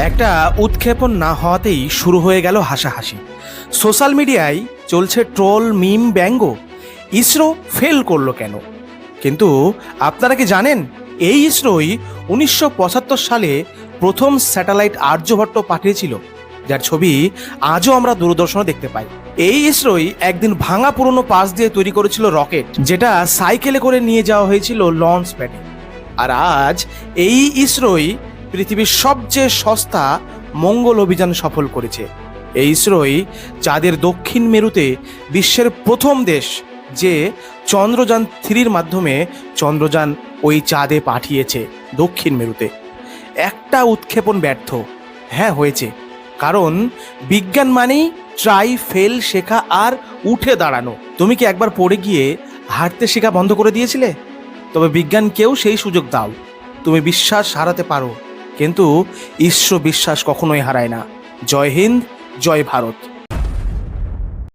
একটা উৎক্ষেপণ না হওয়াতেই শুরু হয়ে গেল হাসাহাসি। সোশ্যাল মিডিয়ায় চলছে ট্রোল, মিম, ব্যঙ্গ। ইসরো ফেল করলো কেন? কিন্তু আপনারা কি জানেন, এই ইসরোই 1975 সালে প্রথম স্যাটেলাইট আর্যভট্ট পাঠিয়েছিল, যার ছবি আজও আমরা দূরদর্শনে দেখতে পাই। এই ইসরোই একদিন ভাঙা পুরনো পাস দিয়ে তৈরি করেছিল রকেট, যেটা সাইকেলে করে নিয়ে যাওয়া হয়েছিল লঞ্চ প্যাডে। আর আজ এই ইসরোই পৃথিবীর সবচেয়ে সস্তা মঙ্গল অভিযান সফল করেছে। এই ইসরোই চাঁদের দক্ষিণ মেরুতে বিশ্বের প্রথম দেশ, যে চন্দ্রযান-3 মাধ্যমে চন্দ্রযান ওই চাঁদে পাঠিয়েছে দক্ষিণ মেরুতে। একটা উৎক্ষেপণ ব্যর্থ, হ্যাঁ হয়েছে, কারণ বিজ্ঞান মানেই ট্রাই, ফেল, শেখা আর উঠে দাঁড়ানো। তুমি কি একবার পড়ে গিয়ে হাঁটতে শেখা বন্ধ করে দিয়েছিলে? তবে বিজ্ঞানকেও সেই সুযোগ দাও। তুমি বিশ্বাস হারাতে পারো, কিন্তু ঈশ্বর বিশ্বাস কখনোই হারায় না। জয় হিন্দ, জয় ভারত।